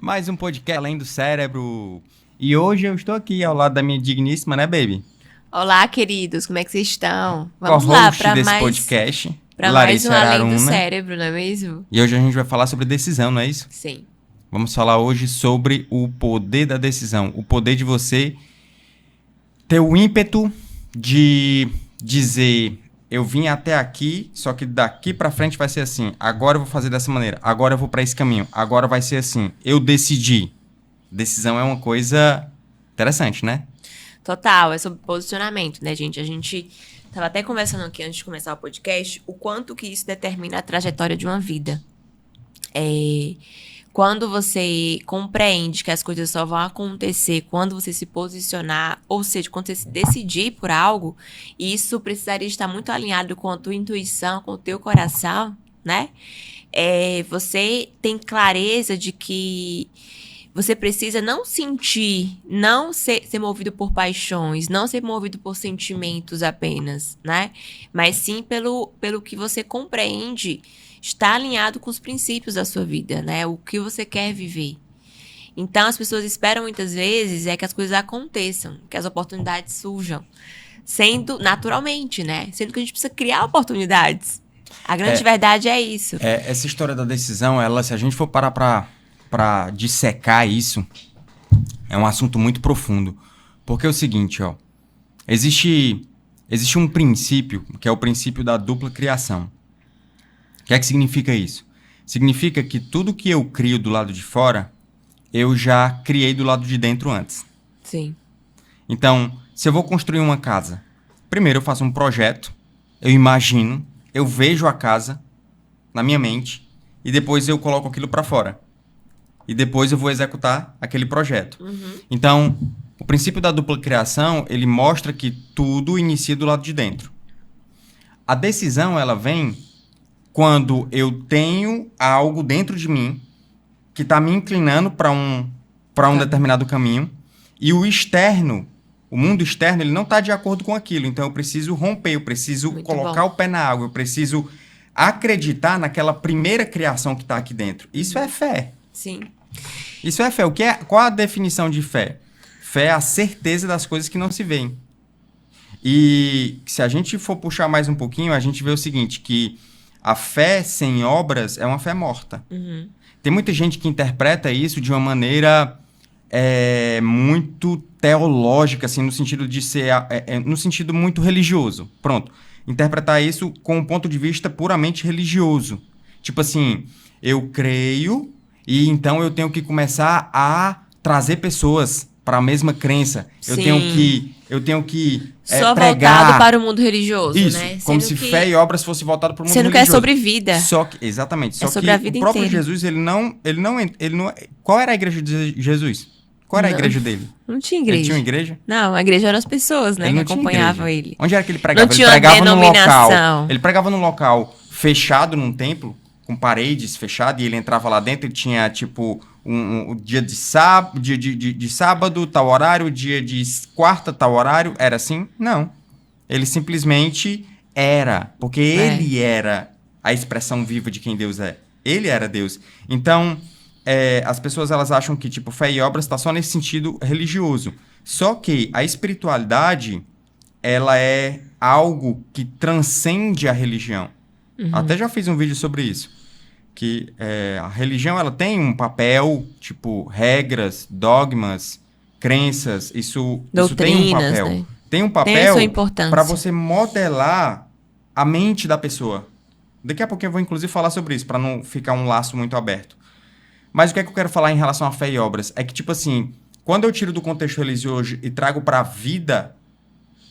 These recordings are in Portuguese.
Mais um podcast Além do Cérebro. E hoje eu estou aqui ao lado da minha digníssima, né, baby? Olá, queridos, como é que vocês estão? Vamos lá para mais podcast, para mais um Além do Cérebro, não é mesmo? E hoje a gente vai falar sobre decisão, não é isso? Sim. Vamos falar hoje sobre o poder da decisão, o poder de você ter o ímpeto de dizer: eu vim até aqui, só que daqui pra frente vai ser assim. Agora eu vou fazer dessa maneira. Agora eu vou pra esse caminho. Agora vai ser assim. Eu decidi. Decisão é uma coisa interessante, né? Total, é sobre posicionamento, né, gente? A gente tava até conversando aqui antes de começar o podcast, o quanto que isso determina a trajetória de uma vida. Quando você compreende que as coisas só vão acontecer quando você se posicionar, ou seja, quando você se decidir por algo, isso precisaria estar muito alinhado com a tua intuição, com o teu coração, né? Você tem clareza de que você precisa não sentir, não ser movido por paixões, não ser movido por sentimentos apenas, né? Mas sim pelo que você compreende, está alinhado com os princípios da sua vida, né? O que você quer viver. Então, as pessoas esperam muitas vezes que as coisas aconteçam, que as oportunidades surjam, sendo naturalmente, né? Sendo que a gente precisa criar oportunidades. A grande verdade é isso. Essa história da decisão, se a gente for parar pra dissecar isso, é um assunto muito profundo. Porque é o seguinte, ó. Existe um princípio, que é o princípio da dupla criação. O que é que significa isso? Significa que tudo que eu crio do lado de fora, eu já criei do lado de dentro antes. Sim. Então, se eu vou construir uma casa, primeiro eu faço um projeto, eu imagino, eu vejo a casa na minha mente e depois eu coloco aquilo para fora. E depois eu vou executar aquele projeto. Uhum. Então, o princípio da dupla criação, ele mostra que tudo inicia do lado de dentro. A decisão, ela vem quando eu tenho algo dentro de mim que está me inclinando para um determinado caminho e o mundo externo, ele não está de acordo com aquilo. Então, eu preciso romper, eu preciso colocar o pé na água, eu preciso acreditar naquela primeira criação que está aqui dentro. Isso é fé. Sim. Isso é fé. Qual a definição de fé? Fé é a certeza das coisas que não se veem. E se a gente for puxar mais um pouquinho, a gente vê o seguinte, que a fé sem obras é uma fé morta. Uhum. Tem muita gente que interpreta isso de uma maneira muito teológica, assim, no sentido de ser... no sentido muito religioso. Pronto. Interpretar isso com um ponto de vista puramente religioso. Tipo assim, eu creio e então eu tenho que começar a trazer pessoas para a mesma crença. Sim. Eu tenho que só pregar. Voltado para o mundo religioso, isso, né? Como se fé e obras fosse voltado para o mundo religioso. Sendo que é sobre vida. Exatamente. É sobre a vida o próprio inteira. Jesus, ele não... Qual era a igreja de Jesus? Qual era a igreja dele? Não tinha igreja. Ele tinha uma igreja? Não, a igreja eram as pessoas, né? Que acompanhavam ele. Onde era que ele pregava? Não tinha ele pregava uma denominação. Ele pregava num local fechado num templo, com paredes fechadas, e ele entrava lá dentro e tinha, tipo, um dia de sábado, tal horário, dia de quarta, tal horário. Era assim? Não. Ele simplesmente era. Porque ele era a expressão viva de quem Deus é. Ele era Deus. Então, as pessoas, elas acham que, tipo, fé e obras está só nesse sentido religioso. Só que a espiritualidade, ela é algo que transcende a religião. Uhum. Até já fiz um vídeo sobre isso. Que a religião, ela tem um papel, tipo, regras, dogmas, crenças, isso tem um papel. Né? Tem um papel para você modelar a mente da pessoa. Daqui a pouquinho eu vou, inclusive, falar sobre isso, para não ficar um laço muito aberto. Mas o que é que eu quero falar em relação à fé e obras? É que, tipo assim, quando eu tiro do contexto religioso e trago para a vida,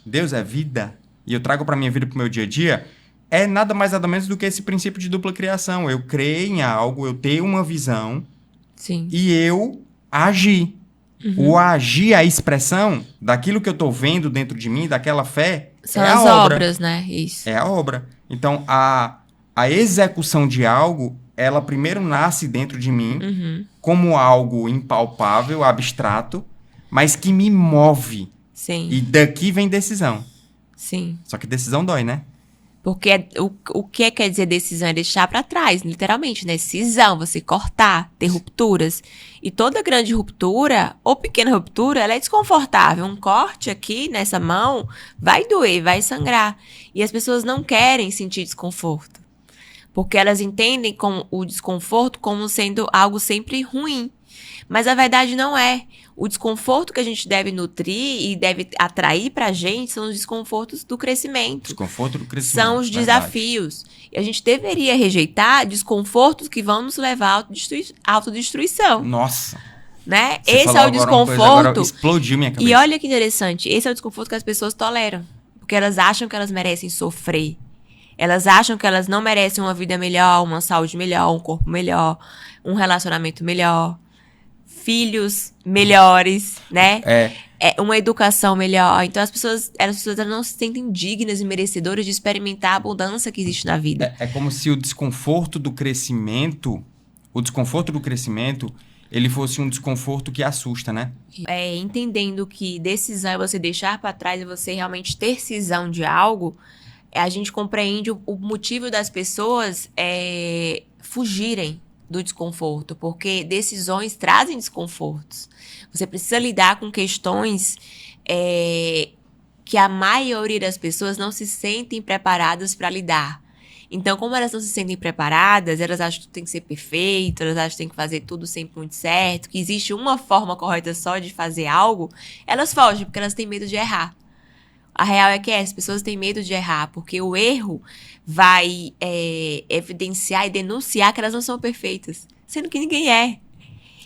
Deus é vida, e eu trago para minha vida, para o meu dia a dia, é nada mais nada menos do que esse princípio de dupla criação. Eu creio em algo, eu tenho uma visão. Sim. E eu agi. Uhum. O agir, a expressão daquilo que eu estou vendo dentro de mim, daquela fé, são é as a obra. obras, né? Isso. É a obra. Então, a execução de algo, ela primeiro nasce dentro de mim como algo impalpável, abstrato, mas que me move. Sim. E daqui vem decisão. Sim. Só que decisão dói, né? Porque o que quer dizer decisão é deixar pra trás, literalmente, né? Cisão, você cortar, ter rupturas. E toda grande ruptura, ou pequena ruptura, ela é desconfortável. Um corte aqui nessa mão vai doer, vai sangrar. E as pessoas não querem sentir desconforto. Porque elas entendem o desconforto como sendo algo sempre ruim. Mas a verdade não é. O desconforto que a gente deve nutrir e deve atrair pra gente são os desconfortos do crescimento. Desconforto do crescimento. São os desafios. E a gente deveria rejeitar desconfortos que vão nos levar à autodestruição. Nossa. Né? Você Esse é o desconforto. Agora explodiu minha cabeça. E olha que interessante. Esse é o desconforto que as pessoas toleram. Porque elas acham que elas merecem sofrer. Elas acham que elas não merecem uma vida melhor, uma saúde melhor, um corpo melhor, um relacionamento melhor, filhos melhores, né? Uma educação melhor. Então as pessoas não se sentem dignas e merecedoras de experimentar a abundância que existe na vida. É como se o desconforto do crescimento, ele fosse um desconforto que assusta, né? Entendendo que decisão é você deixar pra trás e você realmente ter cisão de algo, a gente compreende o motivo das pessoas fugirem do desconforto, porque decisões trazem desconfortos. Você precisa lidar com questões que a maioria das pessoas não se sentem preparadas para lidar. Então, como elas não se sentem preparadas, elas acham que tem que ser perfeito, elas acham que tem que fazer tudo sempre muito certo, que existe uma forma correta só de fazer algo, elas fogem, porque elas têm medo de errar. A real é que as pessoas têm medo de errar, porque o erro vai evidenciar e denunciar que elas não são perfeitas, sendo que ninguém é.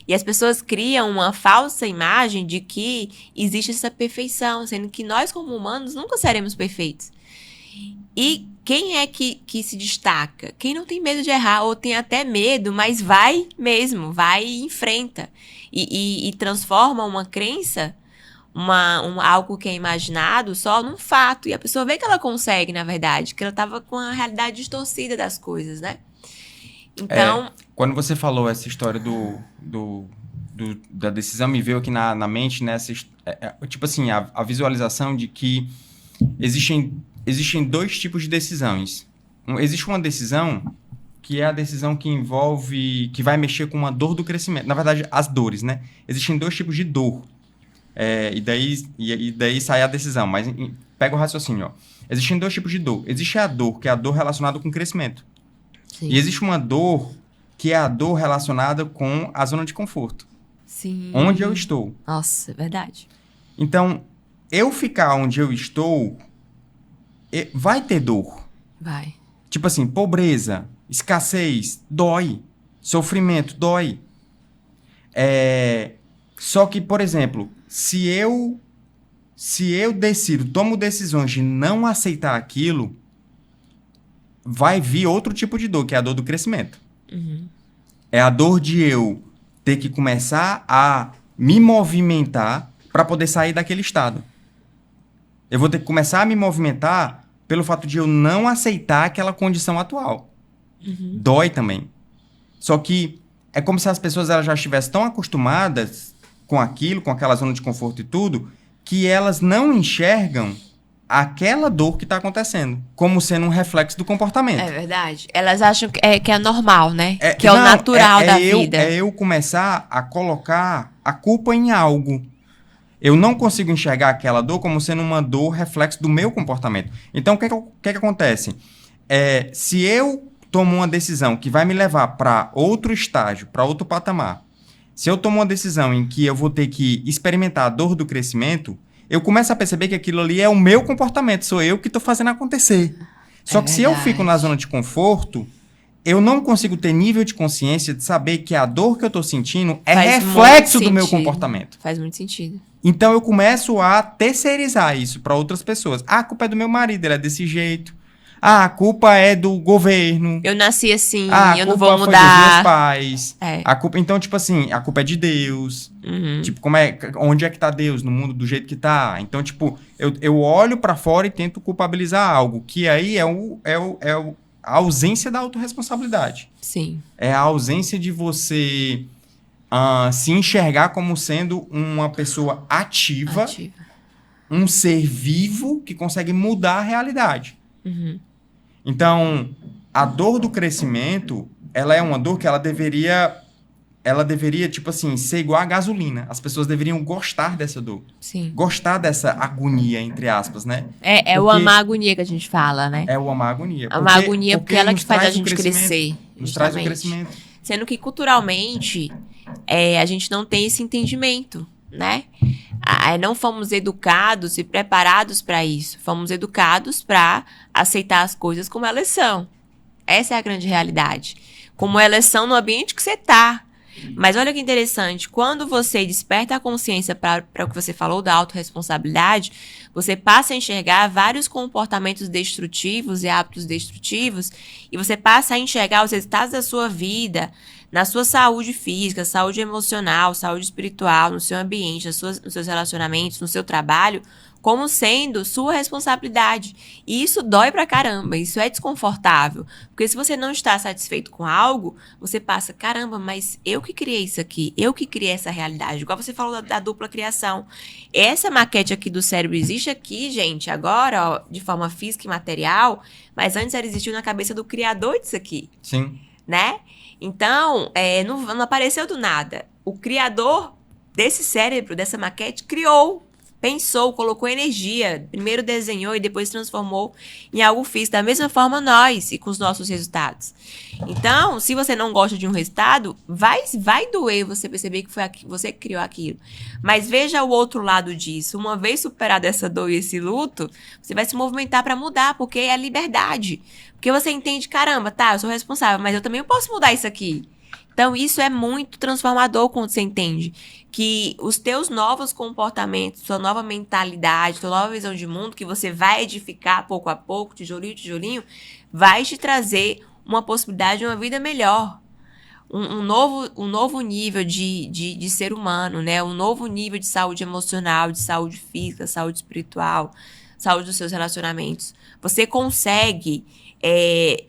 E as pessoas criam uma falsa imagem de que existe essa perfeição, sendo que nós, como humanos, nunca seremos perfeitos. E quem é que se destaca? Quem não tem medo de errar, ou tem até medo, mas vai mesmo, vai e enfrenta. E transforma uma crença, algo que é imaginado só num fato. E a pessoa vê que ela consegue, na verdade, que ela estava com a realidade distorcida das coisas, né? Então... quando você falou essa história da decisão, me veio aqui na mente, né? Tipo assim, a visualização de que existem dois tipos de decisões. Existe uma decisão que é a decisão que vai mexer com uma dor do crescimento. Na verdade, as dores, né? Existem dois tipos de dor. E daí sai a decisão. Mas pega o raciocínio, ó. Existem dois tipos de dor. Existe a dor, que é a dor relacionada com o crescimento. Sim. E existe uma dor, que é a dor relacionada com a zona de conforto. Sim. Onde eu estou. Nossa, é verdade. Então, eu ficar onde eu estou, vai ter dor. Vai. Tipo assim, pobreza, escassez, dói. Sofrimento, dói. Só que, por exemplo, se eu tomo decisões de não aceitar aquilo, vai vir outro tipo de dor, que é a dor do crescimento. Uhum. É a dor de eu ter que começar a me movimentar para poder sair daquele estado. Eu vou ter que começar a me movimentar pelo fato de eu não aceitar aquela condição atual. Uhum. Dói também. Só que é como se as pessoas elas já estivessem tão acostumadas com aquilo, com aquela zona de conforto e tudo, que elas não enxergam aquela dor que está acontecendo como sendo um reflexo do comportamento. É verdade. Elas acham que é normal, né? Que é o natural da vida. É eu começar a colocar a culpa em algo. Eu não consigo enxergar aquela dor como sendo uma dor reflexo do meu comportamento. Então, o que acontece? Se eu tomo uma decisão que vai me levar para outro estágio, para outro patamar, se eu tomo uma decisão em que eu vou ter que experimentar a dor do crescimento, eu começo a perceber que aquilo ali é o meu comportamento, sou eu que estou fazendo acontecer. Só que se eu fico na zona de conforto, eu não consigo ter nível de consciência de saber que a dor que eu estou sentindo é reflexo do meu comportamento. Faz muito sentido. Então eu começo a terceirizar isso para outras pessoas. A culpa é do meu marido, ele é desse jeito. A culpa é do governo. Eu nasci assim, eu não vou vou mudar. A culpa foi dos meus pais. A culpa, então, tipo assim, a culpa é de Deus. Uhum. Tipo, onde é que tá Deus no mundo do jeito que tá? Então, tipo, eu olho para fora e tento culpabilizar algo, que aí é a ausência da autorresponsabilidade. Sim. É a ausência de você se enxergar como sendo uma pessoa ativa, um ser vivo que consegue mudar a realidade. Uhum. Então, a dor do crescimento, ela é uma dor que ela deveria, tipo assim, ser igual a gasolina. As pessoas deveriam gostar dessa dor. Sim. Gostar dessa agonia, entre aspas, né? É o Porque amar a agonia que a gente fala, né? é o amar a agonia. Amar a agonia porque ela que nos faz a traz o gente crescer. Nos traz o Justamente. crescimento. Sendo que culturalmente a gente não tem esse entendimento, né? Não fomos educados e preparados para isso. Fomos educados para aceitar as coisas como elas são. Essa é a grande realidade. Como elas são no ambiente que você tá. Mas olha que interessante, quando você desperta a consciência para o que você falou da autorresponsabilidade, você passa a enxergar vários comportamentos destrutivos e hábitos destrutivos, e você passa a enxergar os resultados da sua vida, na sua saúde física, saúde emocional, saúde espiritual, no seu ambiente, nos seus relacionamentos, no seu trabalho, como sendo sua responsabilidade. E isso dói pra caramba, isso é desconfortável. Porque se você não está satisfeito com algo, você passa, caramba, mas eu que criei isso aqui, eu que criei essa realidade. Igual você falou da dupla criação. Essa maquete aqui do cérebro existe aqui, gente, agora, ó, de forma física e material, mas antes ela existiu na cabeça do criador disso aqui. Sim. Né? Então, não apareceu do nada. O criador desse cérebro, dessa maquete, criou, pensou, colocou energia. Primeiro desenhou e depois transformou em algo físico. Da mesma forma nós e com os nossos resultados. Então, se você não gosta de um resultado, vai doer você perceber que foi você que criou aquilo. Mas veja o outro lado disso. Uma vez superado essa dor e esse luto, você vai se movimentar para mudar, porque é a liberdade. Porque você entende, caramba, tá, eu sou responsável, mas eu também posso mudar isso aqui. Então, isso é muito transformador quando você entende que os teus novos comportamentos, sua nova mentalidade, sua nova visão de mundo, que você vai edificar pouco a pouco, tijolinho, tijolinho, vai te trazer uma possibilidade de uma vida melhor. Um novo nível de ser humano, né? Um novo nível de saúde emocional, de saúde física, saúde espiritual, saúde dos seus relacionamentos. Você consegue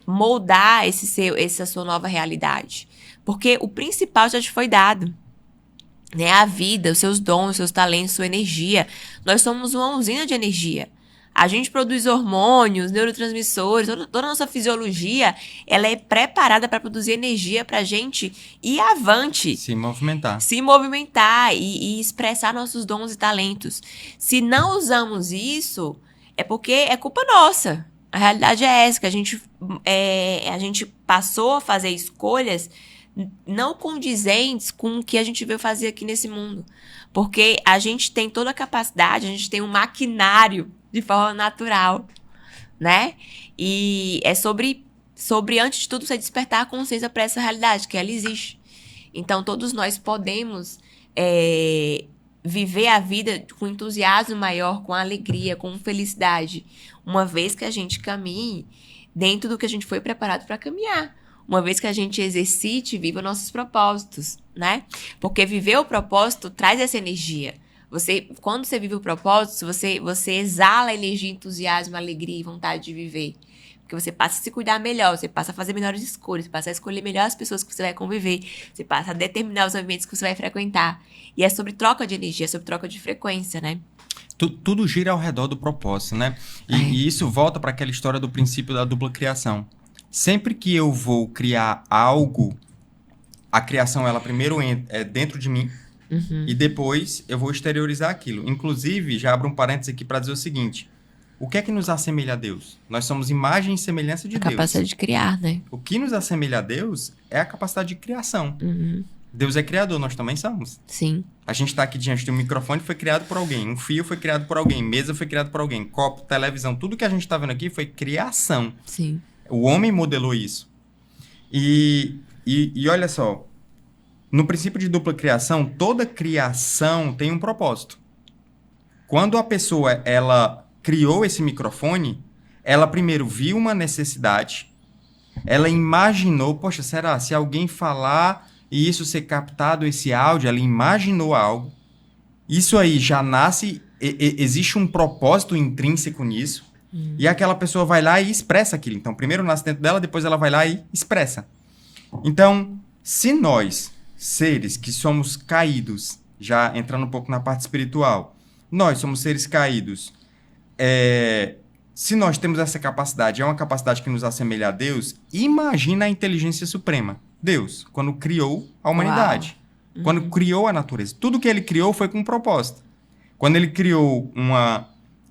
moldar essa sua nova realidade. Porque o principal já te foi dado. Né? A vida, os seus dons, os seus talentos, sua energia. Nós somos uma usina de energia. A gente produz hormônios, neurotransmissores, toda a nossa fisiologia, ela é preparada para produzir energia para a gente ir avante. Se movimentar. Se movimentar e expressar nossos dons e talentos. Se não usamos isso, é porque é culpa nossa. A realidade é essa, que a gente passou a fazer escolhas não condizentes com o que a gente veio fazer aqui nesse mundo. Porque a gente tem toda a capacidade, a gente tem um maquinário de forma natural, né? E é sobre antes de tudo, você despertar a consciência para essa realidade, que ela existe. Então, todos nós podemos viver a vida com entusiasmo maior, com alegria, com felicidade, uma vez que a gente caminhe dentro do que a gente foi preparado para caminhar. Uma vez que a gente exercite e viva nossos propósitos, né? Porque viver o propósito traz essa energia. Quando você vive o propósito, você exala energia, entusiasmo, alegria e vontade de viver. Porque você passa a se cuidar melhor, você passa a fazer melhores escolhas, você passa a escolher melhor as pessoas que você vai conviver, você passa a determinar os ambientes que você vai frequentar. E é sobre troca de energia, é sobre troca de frequência, né? Tudo gira ao redor do propósito, né? E isso volta para aquela história do princípio da dupla criação. Sempre que eu vou criar algo, a criação, ela primeiro é dentro de mim, e depois eu vou exteriorizar aquilo. Inclusive, já abro um parênteses aqui para dizer o seguinte: o que é que nos assemelha a Deus? Nós somos imagem e semelhança de Deus. A capacidade de criar, né? O que nos assemelha a Deus é a capacidade de criação. Deus é criador, nós também somos. Sim. A gente está aqui diante de um microfone, foi criado por alguém. Um fio foi criado por alguém. Mesa foi criado por alguém. Copo, televisão, tudo que a gente está vendo aqui foi criação. Sim. O homem modelou isso. E olha só, no princípio de dupla criação, toda criação tem um propósito. Quando a pessoa ela criou esse microfone, ela primeiro viu uma necessidade, ela imaginou, poxa, será? Se alguém falar e isso ser captado, esse áudio, ela imaginou algo. Isso aí já nasce, existe um propósito intrínseco nisso. E aquela pessoa vai lá e expressa aquilo. Então, primeiro nasce dentro dela, depois ela vai lá e expressa. Então, se nós, seres que somos caídos, já entrando um pouco na parte espiritual, nós somos seres caídos, se nós temos essa capacidade, é uma capacidade que nos assemelha a Deus, imagina a inteligência suprema. Deus, quando criou a humanidade, quando criou a natureza. Tudo que ele criou foi com um propósito. Quando ele criou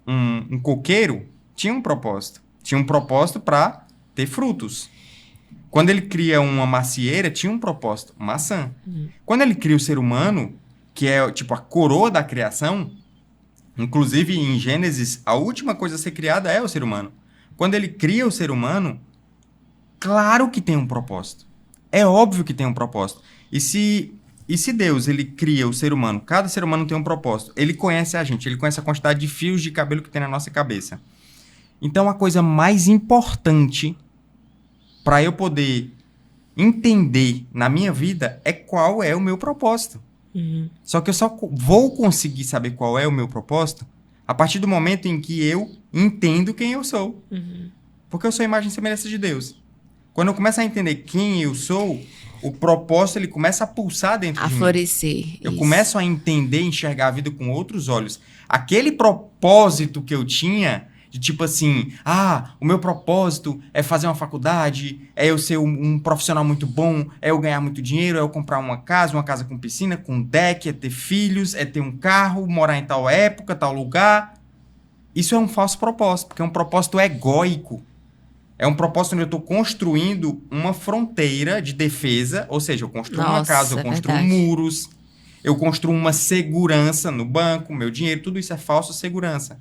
um coqueiro, tinha um propósito. Tinha um propósito para ter frutos. Quando ele cria uma macieira, tinha um propósito, maçã. Quando ele cria o ser humano, que é tipo a coroa da criação, inclusive em Gênesis, a última coisa a ser criada é o ser humano. Quando ele cria o ser humano, claro que tem um propósito. É óbvio que tem um propósito. E se Deus ele cria o ser humano, cada ser humano tem um propósito, ele conhece a gente, ele conhece a quantidade de fios de cabelo que tem na nossa cabeça. Então a coisa mais importante para eu poder entender na minha vida é qual é o meu propósito. Só que eu só vou conseguir saber qual é o meu propósito a partir do momento em que eu entendo quem eu sou. Porque eu sou a imagem e semelhança de Deus. Quando eu começo a entender quem eu sou, o propósito ele começa a pulsar dentro de mim. A florescer. Eu começo a entender, enxergar a vida com outros olhos. Aquele propósito que eu tinha, de tipo assim, o meu propósito é fazer uma faculdade, é eu ser um profissional muito bom, é eu ganhar muito dinheiro, é eu comprar uma casa com piscina, com deck, é ter filhos, é ter um carro, morar em tal época, tal lugar. Isso é um falso propósito, porque é um propósito egóico. É um propósito onde eu estou construindo uma fronteira de defesa, ou seja, eu construo uma casa, eu construo muros, eu construo uma segurança no banco, meu dinheiro, tudo isso é falsa segurança.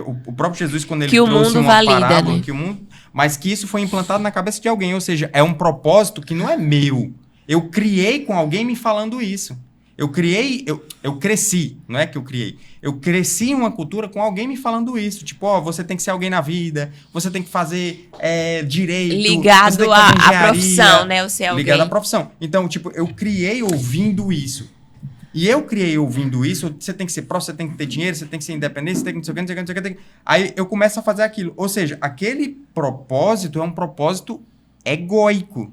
O próprio Jesus, quando ele trouxe uma parábola, né? Mas que isso foi implantado na cabeça de alguém, ou seja, é um propósito que não é meu. Eu criei com alguém me falando isso. Eu cresci, não é que eu criei. Eu cresci em uma cultura com alguém me falando isso. Tipo, você tem que ser alguém na vida, você tem que fazer direito. Ligado à profissão, né? O ser alguém. Ligado à profissão. Então, tipo, eu criei ouvindo isso. E eu criei ouvindo isso, você tem que ser próximo, você tem que ter dinheiro, você tem que ser independente, você tem que não sei o que, não sei o que, não sei o que. Aí eu começo a fazer aquilo. Ou seja, aquele propósito é um propósito egóico.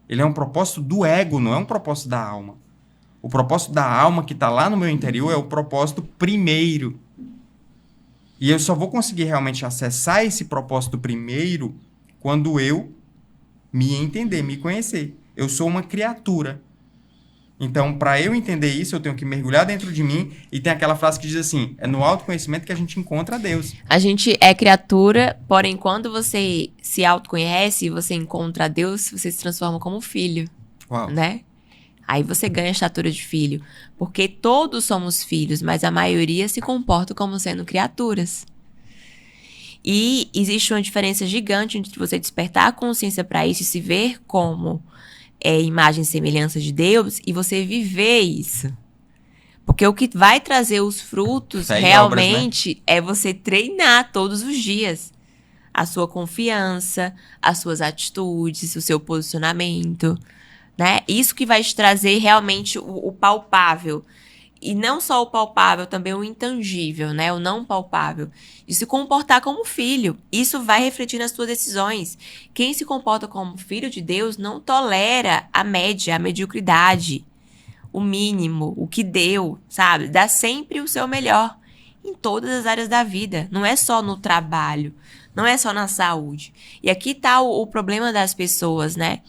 Ele é um propósito do ego, não é um propósito da alma. O propósito da alma que está lá no meu interior é o propósito primeiro. E eu só vou conseguir realmente acessar esse propósito primeiro quando eu me entender, me conhecer. Eu sou uma criatura. Então, para eu entender isso, eu tenho que mergulhar dentro de mim. E tem aquela frase que diz assim, é no autoconhecimento que a gente encontra Deus. A gente é criatura, porém, quando você se autoconhece e você encontra Deus, você se transforma como filho. Uau. Né? Aí você ganha a estatura de filho. Porque todos somos filhos, mas a maioria se comporta como sendo criaturas. E existe uma diferença gigante entre você despertar a consciência para isso e se ver como imagem e semelhança de Deus e você viver isso. Porque o que vai trazer os frutos realmente obras, né? É você treinar todos os dias a sua confiança, as suas atitudes, o seu posicionamento, né? Isso que vai te trazer realmente o palpável. E não só o palpável, também o intangível, né? O não palpável. De se comportar como filho. Isso vai refletir nas suas decisões. Quem se comporta como filho de Deus não tolera a média, a mediocridade, o mínimo, o que deu, sabe? Dá sempre o seu melhor em todas as áreas da vida. Não é só no trabalho, não é só na saúde. E aqui tá o problema das pessoas, né?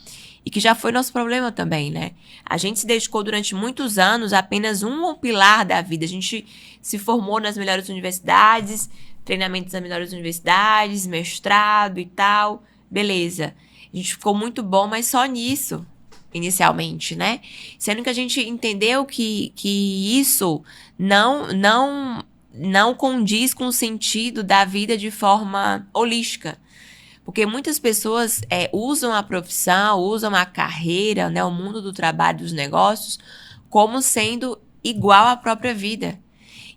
E que já foi nosso problema também, né? A gente se dedicou durante muitos anos a apenas um pilar da vida. A gente se formou nas melhores universidades, treinamentos nas melhores universidades, mestrado e tal. Beleza. A gente ficou muito bom, mas só nisso, inicialmente, né? Sendo que a gente entendeu que isso não condiz com o sentido da vida de forma holística. Porque muitas pessoas usam a profissão, usam a carreira, né, o mundo do trabalho, dos negócios, como sendo igual à própria vida.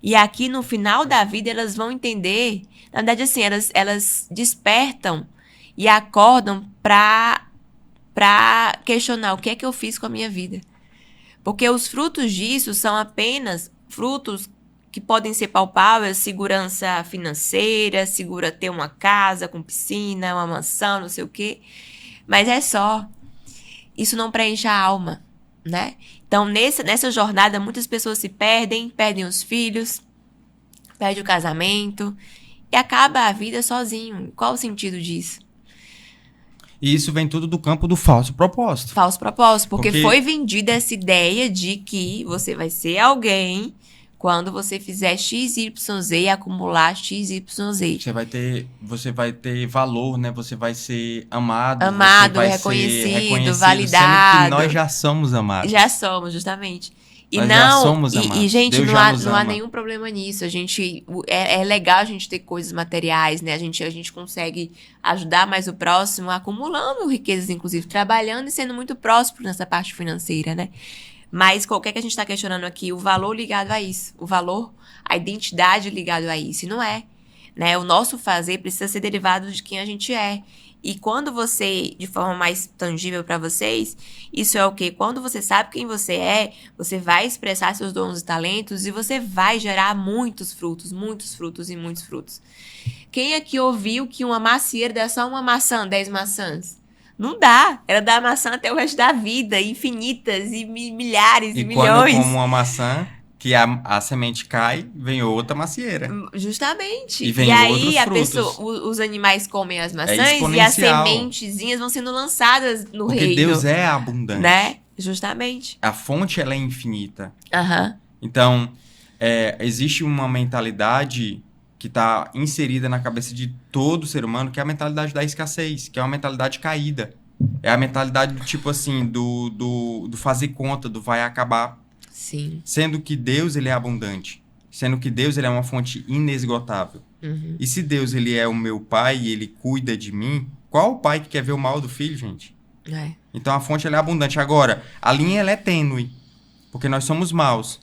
E aqui, no final da vida, elas vão entender... Na verdade, assim, elas despertam e acordam para questionar o que é que eu fiz com a minha vida. Porque os frutos disso são apenas frutos que podem ser palpáveis, segurança financeira, ter uma casa com piscina, uma mansão, não sei o quê. Mas é só. Isso não preenche a alma, né? Então, nessa jornada, muitas pessoas se perdem os filhos, perdem o casamento e acaba a vida sozinho. Qual o sentido disso? E isso vem tudo do campo do falso propósito. Falso propósito, porque foi vendida essa ideia de que você vai ser alguém quando você fizer XYZ e acumular XYZ. Você vai ter valor, né? Você vai ser amado. Amado, você vai reconhecido, ser validado. Sendo que nós já somos amados. Já somos, justamente. E nós não, já somos amados. gente, Deus não há nenhum problema nisso. É legal a gente ter coisas materiais, né? A gente consegue ajudar mais o próximo, acumulando riquezas, inclusive, trabalhando e sendo muito próspero nessa parte financeira, né? Mas qualquer que a gente está questionando aqui, o valor ligado a isso. O valor, a identidade ligado a isso. E não é. Né? O nosso fazer precisa ser derivado de quem a gente é. E quando você, de forma mais tangível para vocês, isso é o quê? Quando você sabe quem você é, você vai expressar seus dons e talentos e você vai gerar muitos frutos e muitos frutos. Quem aqui ouviu que uma macieira dá só uma maçã, 10 maçãs? Não dá. Ela dá maçã até o resto da vida, infinitas e milhares e milhões. E quando como uma maçã, que a semente cai, vem outra macieira. Justamente. E aí a pessoa, os animais comem as maçãs e as sementezinhas vão sendo lançadas no reino. Porque Deus é abundante. Né? Justamente. A fonte, ela é infinita. Uhum. Então, existe uma mentalidade que está inserida na cabeça de todo ser humano, que é a mentalidade da escassez, que é uma mentalidade caída. É a mentalidade do tipo assim, do fazer conta, do vai acabar. Sim. Sendo que Deus, ele é abundante. Sendo que Deus, ele é uma fonte inesgotável. Uhum. E se Deus, ele é o meu pai e ele cuida de mim, qual o pai que quer ver o mal do filho, gente? Então, a fonte, ela é abundante. Agora, a linha, ela é tênue, porque nós somos maus.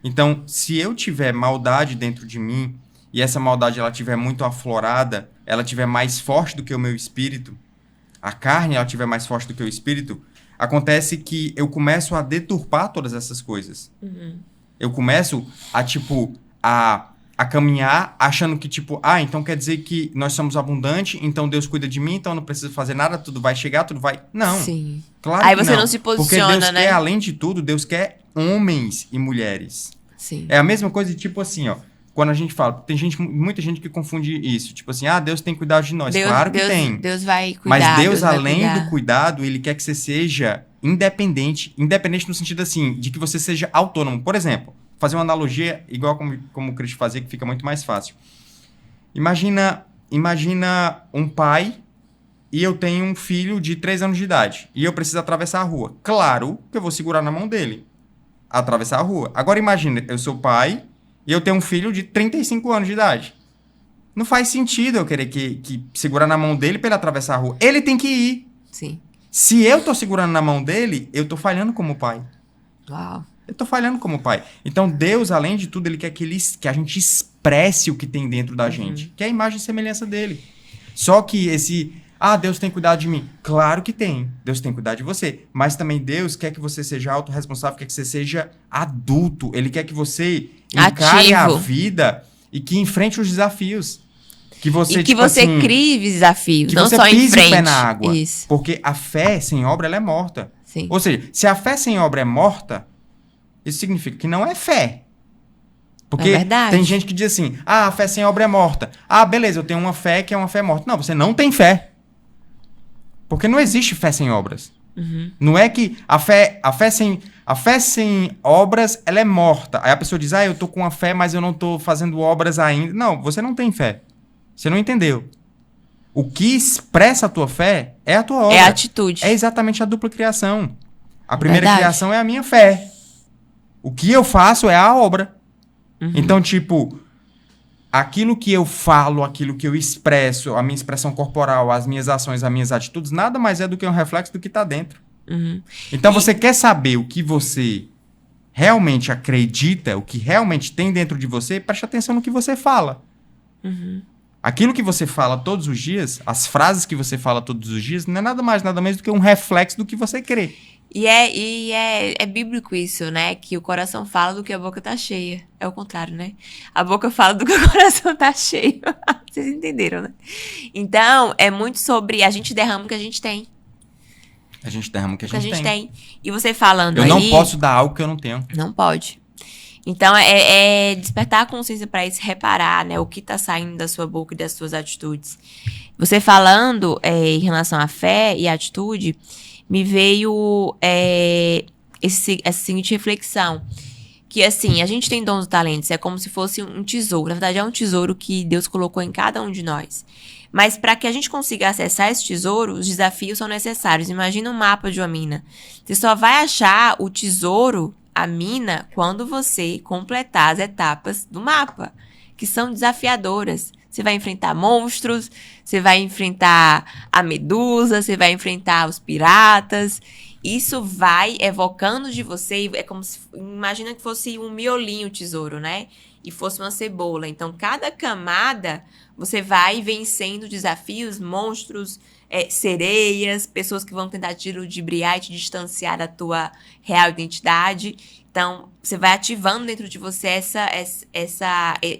Então, se eu tiver maldade dentro de mim, e essa maldade, ela tiver muito aflorada, ela tiver mais forte do que o meu espírito, a carne, ela tiver mais forte do que o espírito, acontece que eu começo a deturpar todas essas coisas. Uhum. Eu começo a caminhar achando que, então quer dizer que nós somos abundantes, então Deus cuida de mim, então eu não preciso fazer nada, tudo vai chegar, tudo vai... Não. Sim. Claro aí que você não se posiciona, porque Deus né? quer, além de tudo, Deus quer homens e mulheres. Sim. É a mesma coisa de assim, ó. Quando a gente fala, tem muita gente que confunde isso. Tipo assim, Deus tem cuidado de nós. Claro que tem. Deus vai cuidar. Mas Deus, além cuidar. do cuidado, ele quer que você seja independente. Independente no sentido assim, de que você seja autônomo. Por exemplo, fazer uma analogia igual como o Cristo fazia, que fica muito mais fácil. Imagina um pai e eu tenho um filho de 3 anos de idade. E eu preciso atravessar a rua. Claro que eu vou segurar na mão dele. Atravessar a rua. Agora imagina, eu sou pai... E eu tenho um filho de 35 anos de idade. Não faz sentido eu querer que segurar na mão dele para ele atravessar a rua. Ele tem que ir. Sim. Se eu tô segurando na mão dele, eu tô falhando como pai. Uau. Eu tô falhando como pai. Então, Deus, além de tudo, ele quer que a gente expresse o que tem dentro da gente. Que é a imagem e semelhança dele. Só que Deus tem cuidado de mim. Claro que tem. Deus tem cuidado de você. Mas também Deus quer que você seja autorresponsável, quer que você seja adulto. Ele quer que você encare a vida e que enfrente os desafios. Que você, crie desafios, não você só pise enfrente. O pé na água. Isso. Porque a fé sem obra, ela é morta. Sim. Ou seja, se a fé sem obra é morta, isso significa que não é fé. Porque tem gente que diz assim, a fé sem obra é morta. Beleza, eu tenho uma fé que é uma fé morta. Não, você não tem fé. Porque não existe fé sem obras. Uhum. Não é que a fé sem obras, ela é morta. Aí a pessoa diz, eu tô com a fé, mas eu não tô fazendo obras ainda. Não, você não tem fé. Você não entendeu. O que expressa a tua fé é a tua obra. É a atitude. É exatamente a dupla criação. A primeira criação é a minha fé. O que eu faço é a obra. Uhum. Então, aquilo que eu falo, aquilo que eu expresso, a minha expressão corporal, as minhas ações, as minhas atitudes, nada mais é do que um reflexo do que está dentro. Uhum. Então, você quer saber o que você realmente acredita, o que realmente tem dentro de você, preste atenção no que você fala. Uhum. Aquilo que você fala todos os dias, as frases que você fala todos os dias, não é nada mais, nada menos do que um reflexo do que você crê. E é bíblico isso, né? Que o coração fala do que a boca tá cheia. É o contrário, né? A boca fala do que o coração tá cheio. Vocês entenderam, né? Então, é muito sobre a gente derrama o que a gente tem. A gente derrama o que a gente tem. E você falando eu não posso dar algo que eu não tenho. Não pode. Então, é despertar a consciência para isso, reparar, né, o que está saindo da sua boca e das suas atitudes. Você falando em relação à fé e à atitude, me veio essa seguinte reflexão. Que, assim, a gente tem dons e talentos, é como se fosse um tesouro. Na verdade, é um tesouro que Deus colocou em cada um de nós. Mas para que a gente consiga acessar esse tesouro, os desafios são necessários. Imagina um mapa de uma mina. Você só vai achar o tesouro, a mina, quando você completar as etapas do mapa, que são desafiadoras. Você vai enfrentar monstros, você vai enfrentar a medusa, você vai enfrentar os piratas. Isso vai evocando de você, é como se, imagina que fosse um miolinho o tesouro, né? E fosse uma cebola. Então, cada camada, você vai vencendo desafios, monstros, sereias, pessoas que vão tentar te ludibriar e te distanciar da tua real identidade. Então, você vai ativando dentro de você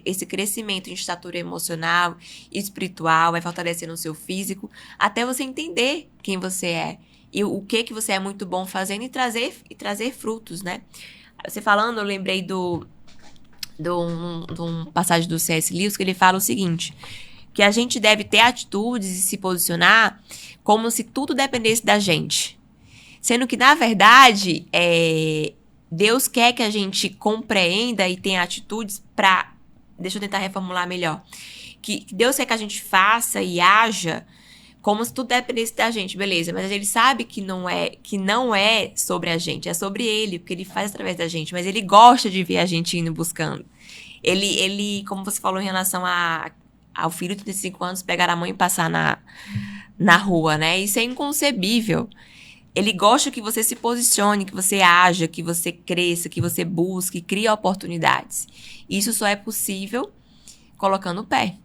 esse crescimento em estatura emocional e espiritual, vai fortalecendo o seu físico, até você entender quem você é. E o que você é muito bom fazendo e trazer frutos, né? Você falando, eu lembrei de um passagem do C.S. Lewis que ele fala o seguinte, que a gente deve ter atitudes e se posicionar como se tudo dependesse da gente. Sendo que, na verdade, Deus quer que a gente compreenda e tenha atitudes para... Deixa eu tentar reformular melhor. Que Deus quer que a gente faça e haja como se tudo dependesse da gente, beleza. Mas ele sabe que não é sobre a gente, é sobre ele, porque ele faz através da gente. Mas ele gosta de ver a gente indo buscando. Ele como você falou em relação ao filho de 35 anos pegar a mãe e passar na rua, né? Isso é inconcebível. Ele gosta que você se posicione, que você haja, que você cresça, que você busque, crie oportunidades. Isso só é possível colocando o pé.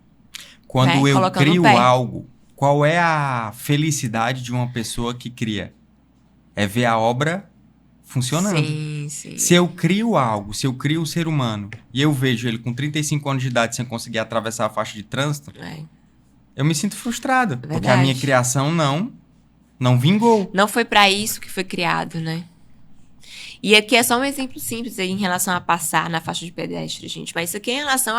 Quando eu crio algo, qual é a felicidade de uma pessoa que cria? É ver a obra funcionando. Sim, sim. Se eu crio algo, se eu crio um ser humano, e eu vejo ele com 35 anos de idade sem conseguir atravessar a faixa de trânsito, eu me sinto frustrado. Verdade. Porque a minha criação não vingou. Não foi para isso que foi criado, né? E aqui é só um exemplo simples aí em relação a passar na faixa de pedestre, gente. Mas isso aqui é em relação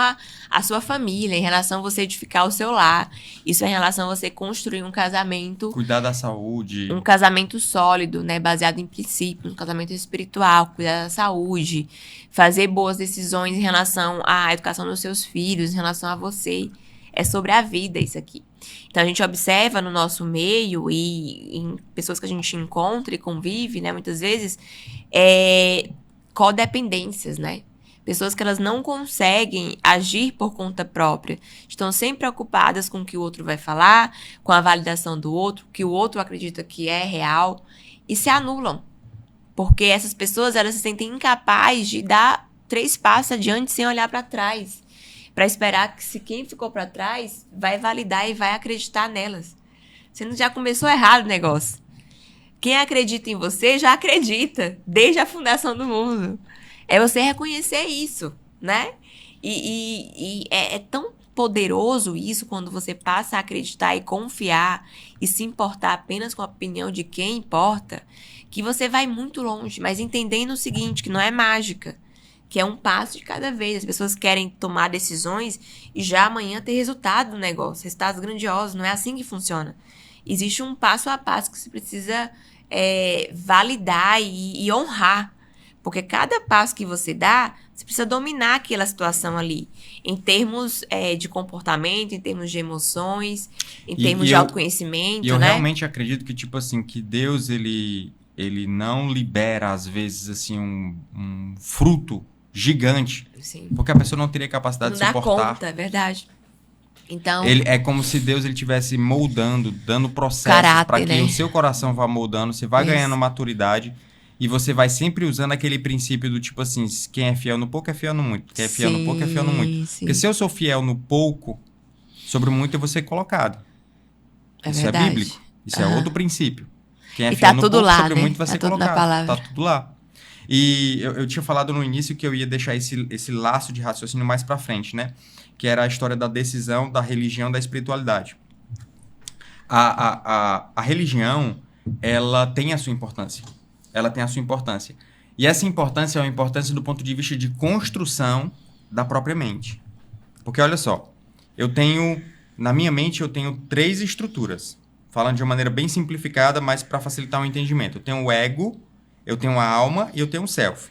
à sua família, em relação a você edificar o seu lar. Isso é em relação a você construir um casamento... Cuidar da saúde. Um casamento sólido, né? Baseado em princípios. Um casamento espiritual. Cuidar da saúde. Fazer boas decisões em relação à educação dos seus filhos, em relação a você. É sobre a vida isso aqui. Então, a gente observa no nosso meio e em pessoas que a gente encontra e convive, né, muitas vezes, codependências, né? Pessoas que elas não conseguem agir por conta própria. Estão sempre preocupadas com o que o outro vai falar, com a validação do outro, que o outro acredita que é real, e se anulam. Porque essas pessoas, elas se sentem incapazes de dar 3 passos adiante sem olhar para trás. Para esperar que se quem ficou para trás vai validar e vai acreditar nelas. Você não já começou errado o negócio. Quem acredita em você já acredita, desde a fundação do mundo. É você reconhecer isso, né? E é tão poderoso isso quando você passa a acreditar e confiar e se importar apenas com a opinião de quem importa, que você vai muito longe, mas entendendo o seguinte, que não é mágica. Que é um passo de cada vez. As pessoas querem tomar decisões e já amanhã ter resultado no negócio, resultados grandiosos. Não é assim que funciona. Existe um passo a passo que você precisa validar e honrar. Porque cada passo que você dá, você precisa dominar aquela situação ali. Em termos de comportamento, em termos de emoções, em termos de autoconhecimento, E eu né? realmente acredito que, tipo assim, que Deus, ele não libera, às vezes, assim, um fruto gigante. Sim. Porque a pessoa não teria capacidade de suportar. Não dá conta, é verdade. Então... É como se Deus estivesse moldando, dando processos para que, né, o seu coração vá moldando, você vai ganhando maturidade e você vai sempre usando aquele princípio do tipo assim, quem é fiel no pouco é fiel no muito. Quem é fiel no pouco é fiel no muito. Sim. Porque se eu sou fiel no pouco, sobre o muito eu vou ser colocado. Isso verdade. É bíblico. Isso é outro princípio. Quem é e fiel tá no tudo pouco, lá, sobre né? muito vai ser tudo colocado. Na palavra. Tá tudo lá. E eu tinha falado no início que eu ia deixar esse laço de raciocínio mais pra frente, né? Que era a história da decisão, da religião, da espiritualidade. A religião, ela tem a sua importância. Ela tem a sua importância. E essa importância é uma importância do ponto de vista de construção da própria mente. Porque olha só, na minha mente eu tenho 3 estruturas. Falando de uma maneira bem simplificada, mas para facilitar o entendimento. Eu tenho o ego, eu tenho a alma e eu tenho o self.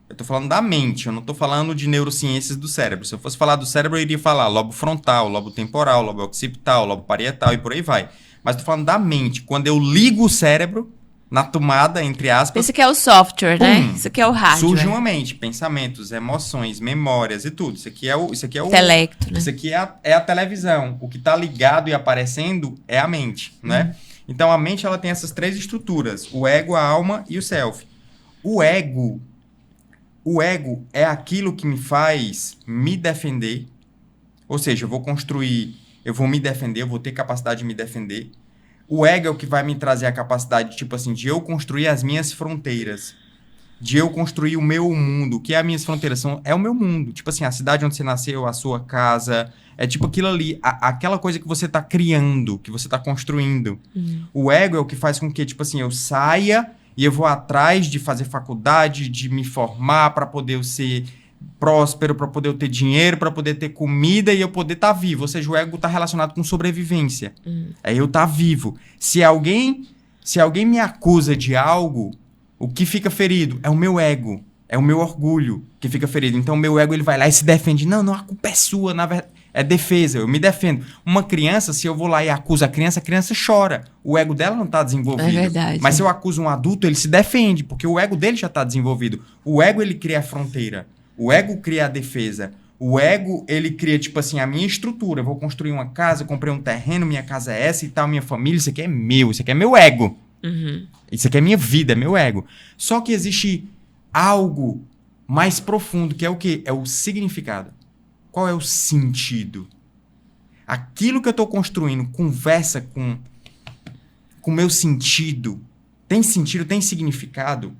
Eu estou falando da mente, eu não estou falando de neurociências do cérebro. Se eu fosse falar do cérebro, eu iria falar lobo frontal, lobo temporal, lobo occipital, lobo parietal e por aí vai. Mas estou falando da mente. Quando eu ligo o cérebro na tomada, entre aspas... Esse aqui é o software, né? Isso aqui é o hardware. Surge uma mente, pensamentos, emoções, memórias e tudo. Isso aqui é o intelecto, né? Isso aqui é a televisão. O que está ligado e aparecendo é a mente, né? Então, a mente ela tem essas 3 estruturas. O ego, a alma e o self. O ego é aquilo que me faz me defender. Ou seja, eu vou me defender, eu vou ter capacidade de me defender. O ego é o que vai me trazer a capacidade, tipo assim, de eu construir as minhas fronteiras. De eu construir o meu mundo. O que é as minhas fronteiras? É o meu mundo. Tipo assim, a cidade onde você nasceu, a sua casa. É tipo aquilo ali, aquela coisa que você tá criando, que você tá construindo. O ego é o que faz com que, tipo assim, eu saia e eu vou atrás de fazer faculdade, de me formar para poder eu ser próspero, para poder eu ter dinheiro, para poder ter comida e eu poder estar vivo. Ou seja, o ego está relacionado com sobrevivência. É eu estar vivo. Se alguém me acusa de algo, o que fica ferido é o meu ego, é o meu orgulho que fica ferido. Então o meu ego ele vai lá e se defende. Não, a culpa é sua, na verdade. É defesa, eu me defendo. Uma criança, se eu vou lá e acuso a criança chora. O ego dela não está desenvolvido. É verdade. Mas se eu acuso um adulto, ele se defende, porque o ego dele já está desenvolvido. O ego, ele cria a fronteira. O ego cria a defesa. O ego, ele cria, tipo assim, a minha estrutura. Eu vou construir uma casa, eu comprei um terreno, minha casa é essa e tal, minha família, isso aqui é meu, isso aqui é meu ego. Isso aqui é minha vida, é meu ego. Só que existe algo mais profundo, que é o quê? É o significado. Qual é o sentido? Aquilo que eu estou construindo conversa com o meu sentido. Tem sentido, tem significado.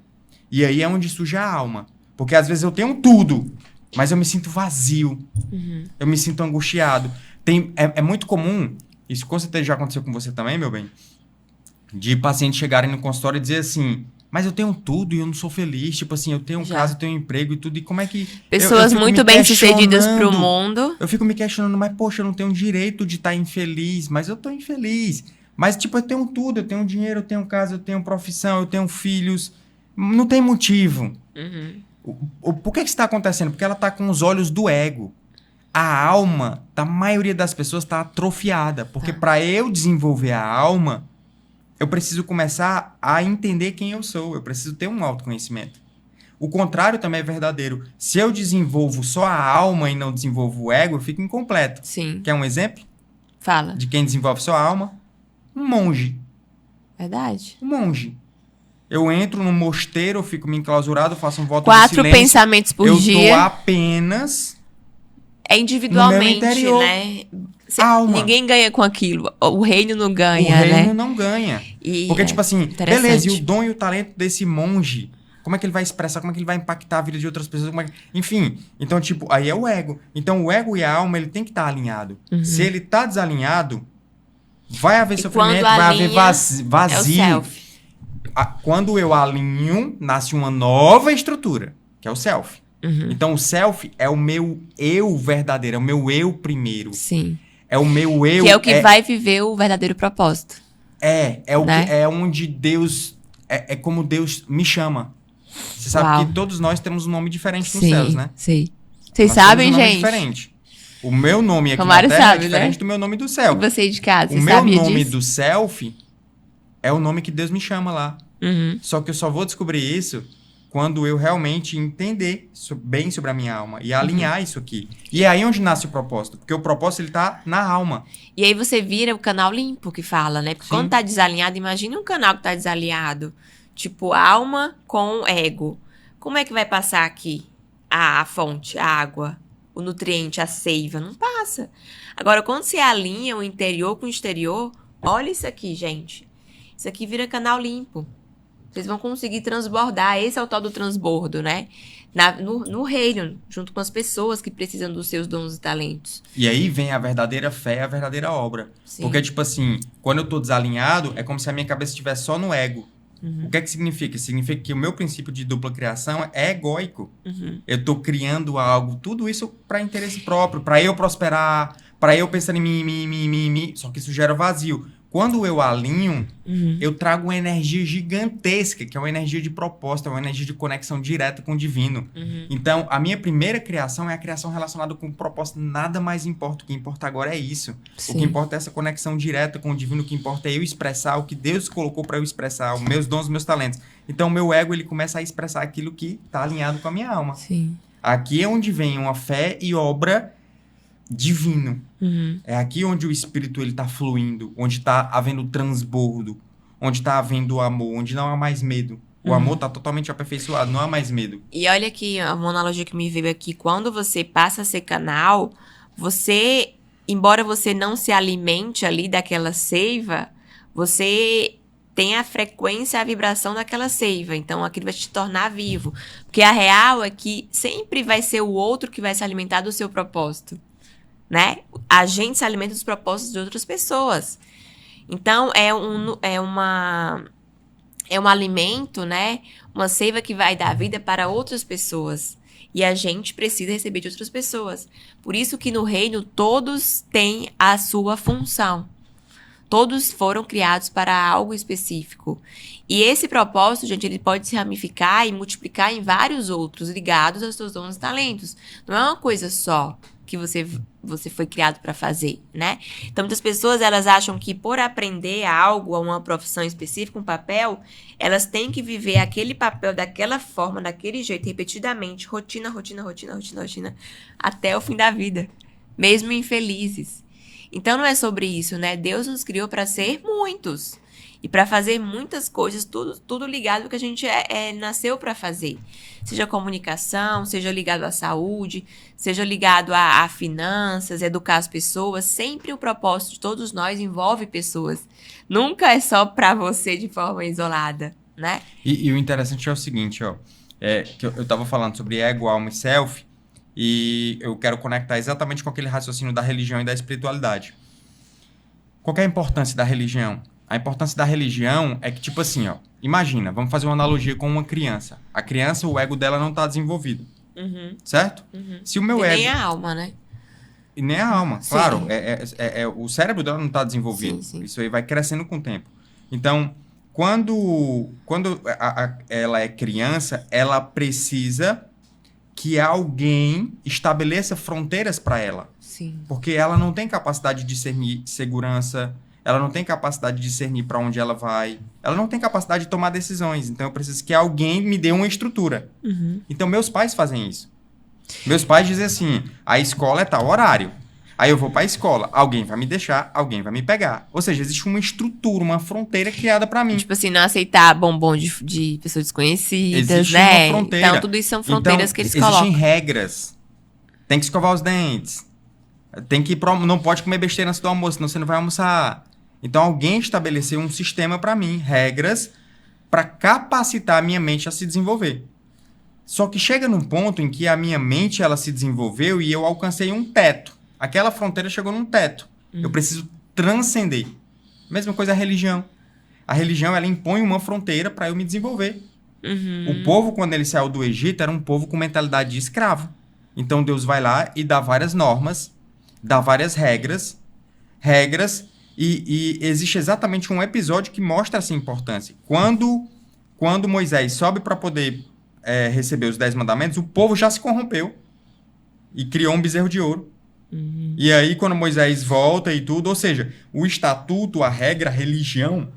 E aí é onde surge a alma. Porque às vezes eu tenho tudo, mas eu me sinto vazio. Eu me sinto angustiado. É muito comum, isso com certeza já aconteceu com você também, meu bem, de pacientes chegarem no consultório e dizer assim... Mas eu tenho tudo e eu não sou feliz. Tipo assim, eu tenho casa, eu tenho emprego e tudo. E como é que... Pessoas muito bem-sucedidas pro mundo. Eu fico me questionando, mas poxa, eu não tenho direito de estar infeliz. Mas eu tô infeliz. Mas tipo, eu tenho tudo. Eu tenho dinheiro, eu tenho casa, eu tenho profissão, eu tenho filhos. Não tem motivo. Por que isso está acontecendo? Porque ela está com os olhos do ego. A alma da maioria das pessoas está atrofiada. Porque para eu desenvolver a alma... eu preciso começar a entender quem eu sou. Eu preciso ter um autoconhecimento. O contrário também é verdadeiro. Se eu desenvolvo só a alma e não desenvolvo o ego, eu fico incompleto. Sim. Quer um exemplo? Fala. De quem desenvolve só a alma? Um monge. Verdade. Um monge. Eu entro num mosteiro, eu fico me enclausurado, faço um voto de 4 silêncio. pensamentos por dia. Eu tô apenas... é individualmente, no meu interior. né? Alma. Ninguém ganha com aquilo. O reino não ganha, né? O reino né? não ganha. E porque, tipo assim, beleza, e o interessante. dom e o talento desse monge, como é que ele vai expressar, como é que ele vai impactar a vida de outras pessoas, enfim. Então, tipo, aí é o ego. Então, o ego e a alma, ele tem que estar alinhado. Se ele tá desalinhado, vai haver sofrimento, vai haver vazio. É o self. Quando eu alinho, nasce uma nova estrutura, que é o self. Então, o self é o meu eu verdadeiro, é o meu eu primeiro. Sim. É o meu eu... que é o que vai viver o verdadeiro propósito. É o né? que, é onde Deus... É como Deus me chama. Você sabe que todos nós temos um nome diferente nos céus, né? Sim. Vocês Nós sabem, temos um nome gente? diferente. O meu nome aqui Romário na Terra sabe, é diferente né? do meu nome do céu. E você de casa, O você meu sabia nome disso? do self é o nome que Deus me chama lá. Uhum. Só que eu só vou descobrir isso quando eu realmente entender bem sobre a minha alma e alinhar isso aqui. E é aí onde nasce o propósito. Porque o propósito, ele tá na alma. E aí você vira o canal limpo que fala, né? Porque quando tá desalinhado, imagine um canal que tá desalinhado. Tipo, alma com ego. Como é que vai passar aqui a fonte, a água, o nutriente, a seiva? Não passa. Agora, quando você alinha o interior com o exterior, olha isso aqui, gente. Isso aqui vira canal limpo. Vocês vão conseguir transbordar. Esse é o tal do transbordo, né? No reino, junto com as pessoas que precisam dos seus dons e talentos. E aí vem a verdadeira fé e a verdadeira obra. Sim. Porque, tipo assim, quando eu tô desalinhado, é como se a minha cabeça estivesse só no ego. O que é que significa? Significa que o meu princípio de dupla criação é egóico. Eu tô criando algo, tudo isso para interesse próprio, para eu prosperar, para eu pensar em mim. Só que isso gera vazio. Quando eu alinho, eu trago uma energia gigantesca, que é uma energia de propósito, é uma energia de conexão direta com o divino. Então, a minha primeira criação é a criação relacionada com o propósito. Nada mais importa. O que importa agora é isso. Sim. O que importa é essa conexão direta com o divino. O que importa é eu expressar o que Deus colocou para eu expressar, os meus dons, os meus talentos. Então, o meu ego, ele começa a expressar aquilo que está alinhado com a minha alma. Sim. Aqui é onde vem uma fé e obra divino. É aqui onde o espírito ele tá fluindo, onde tá havendo transbordo, onde tá havendo amor, onde não há mais medo. O amor tá totalmente aperfeiçoado, não há mais medo. E olha aqui, uma analogia que me veio aqui. Quando você passa a ser canal, você, embora você não se alimente ali daquela seiva, você tem a frequência, a vibração daquela seiva. Então, aquilo vai te tornar vivo. Porque a real é que sempre vai ser o outro que vai se alimentar do seu propósito, né? A gente se alimenta dos propósitos de outras pessoas. Então, é um alimento, né? Uma seiva que vai dar vida para outras pessoas. E a gente precisa receber de outras pessoas. Por isso que no reino todos têm a sua função. Todos foram criados para algo específico. E esse propósito, gente, ele pode se ramificar e multiplicar em vários outros, ligados aos seus dons e talentos. Não é uma coisa só que você foi criado para fazer, né? Então, muitas pessoas, elas acham que por aprender algo, uma profissão específica, um papel, elas têm que viver aquele papel daquela forma, daquele jeito, repetidamente, rotina, até o fim da vida, mesmo infelizes. Então, não é sobre isso, né? Deus nos criou para ser muitos e para fazer muitas coisas, tudo ligado ao que a gente nasceu para fazer. Seja comunicação, seja ligado à saúde, seja ligado a finanças, educar as pessoas. Sempre o propósito de todos nós envolve pessoas. Nunca é só para você de forma isolada, né? E o interessante é o seguinte, ó. Que eu tava falando sobre ego, alma e self, e eu quero conectar exatamente com aquele raciocínio da religião e da espiritualidade. Qual que é a importância da religião? A importância da religião é que, tipo assim, ó, imagina, vamos fazer uma analogia com uma criança. A criança, o ego dela não está desenvolvido, certo? Se o meu ego... nem a alma, né? E nem a alma, Sim. claro. O cérebro dela não está desenvolvido. Sim. Isso aí vai crescendo com o tempo. Então, quando ela é criança, ela precisa que alguém estabeleça fronteiras para ela. Sim. Porque ela não tem capacidade de discernir segurança, ela não tem capacidade de discernir para onde ela vai, ela não tem capacidade de tomar decisões. Então, eu preciso que alguém me dê uma estrutura. Então, meus pais fazem isso. Meus pais dizem assim, a escola é tal horário. Aí eu vou para a escola, alguém vai me deixar, alguém vai me pegar. Ou seja, existe uma estrutura, uma fronteira criada para mim. Tipo assim, não aceitar bombom de pessoas desconhecidas, Existe né? uma fronteira. Então, tudo isso são fronteiras então, que eles existem colocam. regras. Tem que escovar os dentes. Não pode comer besteira antes do almoço, senão você não vai almoçar. Então, alguém estabeleceu um sistema para mim, regras, para capacitar a minha mente a se desenvolver. Só que chega num ponto em que a minha mente ela se desenvolveu e eu alcancei um teto. Aquela fronteira chegou num teto. Eu preciso transcender. Mesma coisa a religião. A religião, ela impõe uma fronteira para eu me desenvolver. O povo, quando ele saiu do Egito, era um povo com mentalidade de escravo. Então, Deus vai lá e dá várias normas, dá várias regras, e existe exatamente um episódio que mostra essa importância. Quando Moisés sobe para poder receber os 10 mandamentos, o povo já se corrompeu e criou um bezerro de ouro. E aí, quando Moisés volta e tudo, ou seja, o estatuto, a regra, a religião,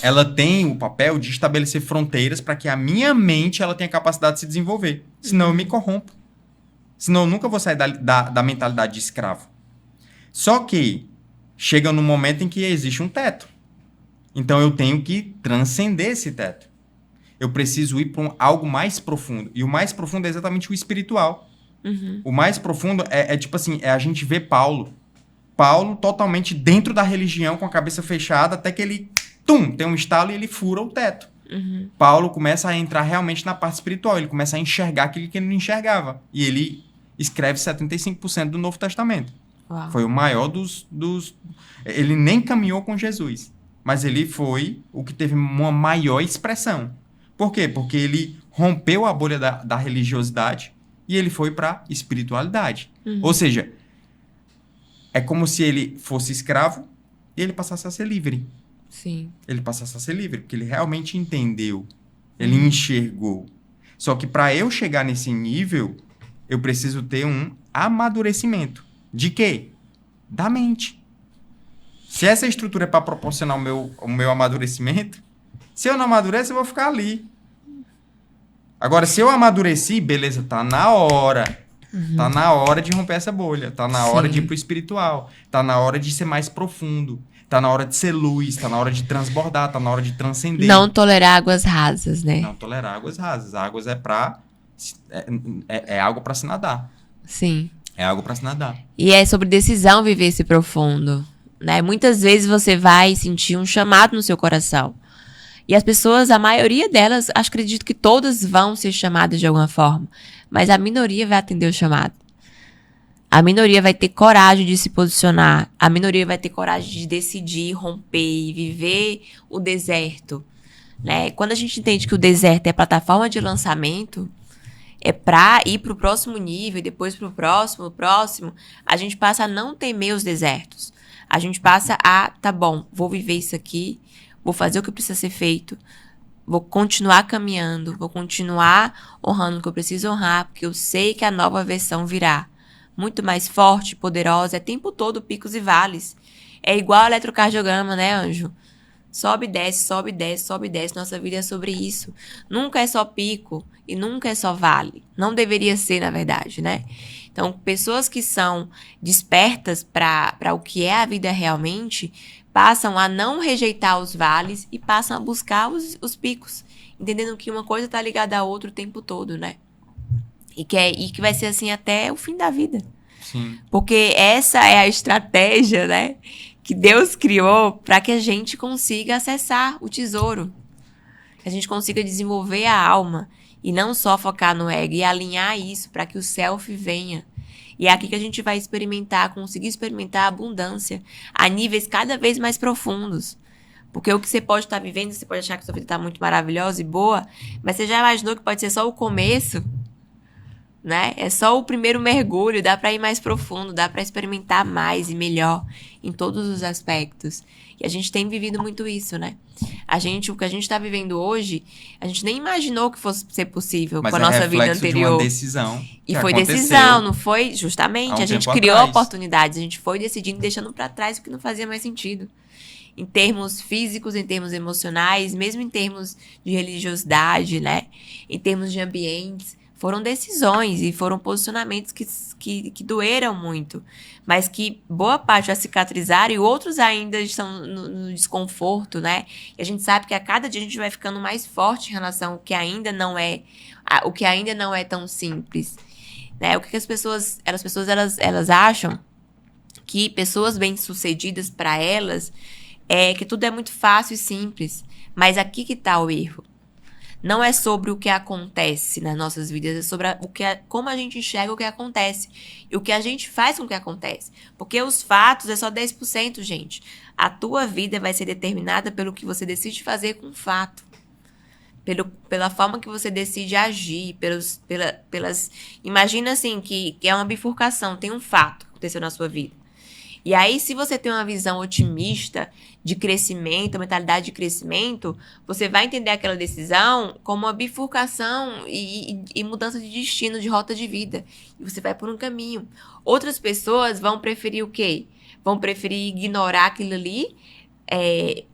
ela tem o papel de estabelecer fronteiras para que a minha mente ela tenha capacidade de se desenvolver. Senão eu me corrompo. Senão eu nunca vou sair da mentalidade de escravo. Só que chega num momento em que existe um teto. Então eu tenho que transcender esse teto. Eu preciso ir para algo mais profundo. E o mais profundo é exatamente o espiritual. O mais profundo tipo assim, a gente vê Paulo totalmente dentro da religião, com a cabeça fechada, até que ele, tem um estalo e ele fura o teto. Paulo começa a entrar realmente na parte espiritual, ele começa a enxergar aquilo que ele não enxergava. E ele escreve 75% do Novo Testamento. Uau. Foi o maior dos... Ele nem caminhou com Jesus, mas ele foi o que teve uma maior expressão. Por quê? Porque ele rompeu a bolha da religiosidade e ele foi para espiritualidade. Ou seja, é como se ele fosse escravo e ele passasse a ser livre. Sim. Ele passasse a ser livre, porque ele realmente entendeu. Ele enxergou. Só que para eu chegar nesse nível, eu preciso ter um amadurecimento. De quê? Da mente. Se essa estrutura é para proporcionar o meu amadurecimento, se eu não amadureço, eu vou ficar ali. Agora, se eu amadureci, beleza, tá na hora. Tá na hora de romper essa bolha. Tá na hora de ir pro espiritual. Tá na hora de ser mais profundo. Tá na hora de ser luz. Tá na hora de transbordar. Tá na hora de transcender. Não tolerar águas rasas, né? Não tolerar águas rasas. Águas é pra... É algo pra se nadar. Sim. É algo pra se nadar. E é sobre decisão viver esse profundo, né? Muitas vezes você vai sentir um chamado no seu coração. E as pessoas, a maioria delas, acredito que todas vão ser chamadas de alguma forma. Mas a minoria vai atender o chamado. A minoria vai ter coragem de se posicionar. A minoria vai ter coragem de decidir, romper e viver o deserto, né? Quando a gente entende que o deserto é plataforma de lançamento, é pra ir pro próximo nível, depois pro próximo, a gente passa a não temer os desertos. A gente passa a, tá bom, vou viver isso aqui, vou fazer o que precisa ser feito, vou continuar caminhando, vou continuar honrando o que eu preciso honrar, porque eu sei que a nova versão virá. Muito mais forte, poderosa, é tempo todo picos e vales. É igual eletrocardiograma, né, Anjo? Sobe e desce, sobe e desce, sobe e desce. Nossa vida é sobre isso. Nunca é só pico e nunca é só vale. Não deveria ser, na verdade, né? Então, pessoas que são despertas para o que é a vida realmente, passam a não rejeitar os vales e passam a buscar os picos, entendendo que uma coisa está ligada à outra o tempo todo, né? E que vai ser assim até o fim da vida. Sim. Porque essa é a estratégia, né, que Deus criou para que a gente consiga acessar o tesouro. Que a gente consiga desenvolver a alma e não só focar no ego e alinhar isso para que o self venha. E é aqui que a gente vai conseguir experimentar a abundância a níveis cada vez mais profundos. Porque o que você pode estar vivendo, você pode achar que sua vida está muito maravilhosa e boa, mas você já imaginou que pode ser só o começo? Né? É só o primeiro mergulho, dá para ir mais profundo, dá para experimentar mais e melhor em todos os aspectos. E a gente tem vivido muito isso, né? O que a gente está vivendo hoje, a gente nem imaginou que fosse ser possível Mas com a nossa vida reflexo anterior. de uma decisão E que foi aconteceu decisão, não foi? Justamente, há um a gente tempo criou atrás. oportunidades, a gente foi decidindo, deixando para trás o que não fazia mais sentido. Em termos físicos, em termos emocionais, mesmo em termos de religiosidade, né? Em termos de ambientes. Foram decisões e foram posicionamentos que doeram muito, mas que boa parte já cicatrizaram e outros ainda estão no desconforto, né? E a gente sabe que a cada dia a gente vai ficando mais forte em relação ao que ainda não é, tão simples, né? O que as pessoas elas acham que pessoas bem-sucedidas para elas é que tudo é muito fácil e simples, mas aqui que tá o erro. Não é sobre o que acontece nas nossas vidas, é sobre como a gente enxerga o que acontece. E o que a gente faz com o que acontece. Porque os fatos é só 10%, gente. A tua vida vai ser determinada pelo que você decide fazer com o fato. Pela forma que você decide agir. Imagina assim que é uma bifurcação, tem um fato que aconteceu na sua vida. E aí, se você tem uma visão otimista de crescimento, mentalidade de crescimento, você vai entender aquela decisão como uma bifurcação e mudança de destino, de rota de vida. E você vai por um caminho. Outras pessoas vão preferir o quê? Vão preferir ignorar aquilo ali,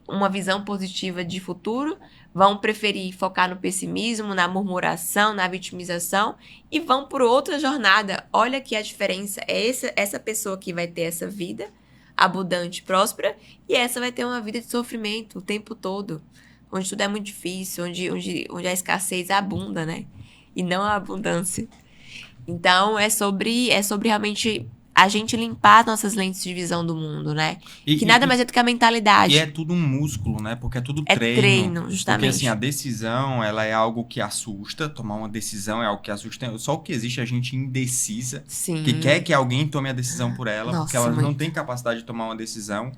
uma visão positiva de futuro, vão preferir focar no pessimismo, na murmuração, na vitimização e vão por outra jornada. Olha que a diferença é essa pessoa que vai ter essa vida abundante, próspera, e essa vai ter uma vida de sofrimento o tempo todo, onde tudo é muito difícil, onde a escassez abunda, né? E não a abundância. Então, é sobre realmente a gente limpar as nossas lentes de visão do mundo, né? Que nada mais é do que a mentalidade. E é tudo um músculo, né? Porque é tudo É treino. treino, justamente. Porque assim, a decisão, ela é algo que assusta. Tomar uma decisão é algo que assusta. Só o que existe é a gente indecisa. Sim. Que quer que alguém tome a decisão por ela. Nossa, porque ela muito. não tem capacidade de tomar uma decisão.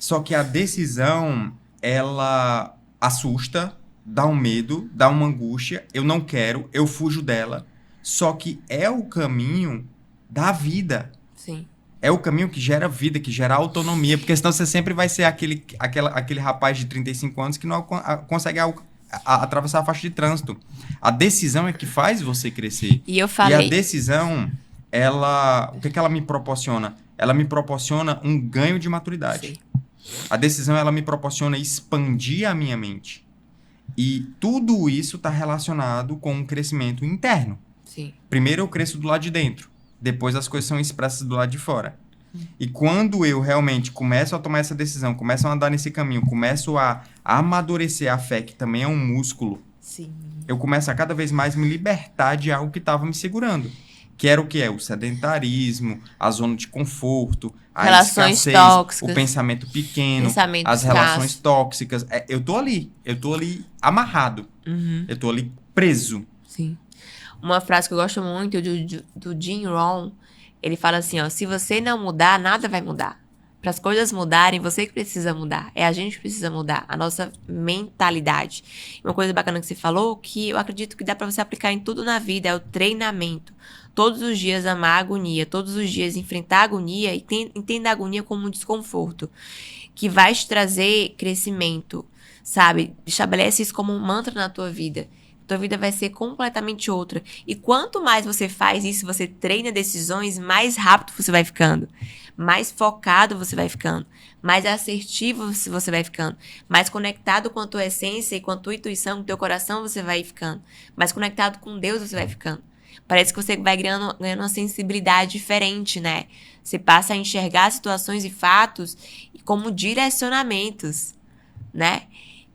Só que a decisão, ela assusta, dá um medo, dá uma angústia. Eu não quero, eu fujo dela. Só que é o caminho da vida. Sim. É o caminho que gera vida, que gera autonomia. Porque senão você sempre vai ser aquele rapaz de 35 anos que não consegue atravessar a faixa de trânsito. A decisão é que faz você crescer. E eu falei... E a decisão, o que ela me proporciona? Ela me proporciona um ganho de maturidade. Sim. A decisão, ela me proporciona expandir a minha mente. E tudo isso está relacionado com um crescimento interno. Sim. Primeiro eu cresço do lado de dentro. Depois as coisas são expressas do lado de fora. E quando eu realmente começo a tomar essa decisão, começo a andar nesse caminho, começo a amadurecer a fé, que também é um músculo, Sim. eu começo a cada vez mais me libertar de algo que estava me segurando. Que era o que é? O sedentarismo, a zona de conforto, a relações escassez, tóxicas, o pensamento pequeno, pensamento as escasso. relações tóxicas. Eu tô ali amarrado, eu tô ali preso. Sim. Uma frase que eu gosto muito do Jim Rohn, ele fala assim, ó, se você não mudar, nada vai mudar. Para as coisas mudarem, você que precisa mudar. É a gente que precisa mudar, a nossa mentalidade. Uma coisa bacana que você falou, que eu acredito que dá para você aplicar em tudo na vida, é o treinamento. Todos os dias amar a agonia, todos os dias enfrentar a agonia e entenda a agonia como um desconforto, que vai te trazer crescimento, sabe? Estabelece isso como um mantra na tua vida. Tua vida vai ser completamente outra. E quanto mais você faz isso, você treina decisões, mais rápido você vai ficando. Mais focado você vai ficando. Mais assertivo você vai ficando. Mais conectado com a tua essência e com a tua intuição, com o teu coração você vai ficando. Mais conectado com Deus você vai ficando. Parece que você vai ganhando uma sensibilidade diferente, né? Você passa a enxergar situações e fatos como direcionamentos, né?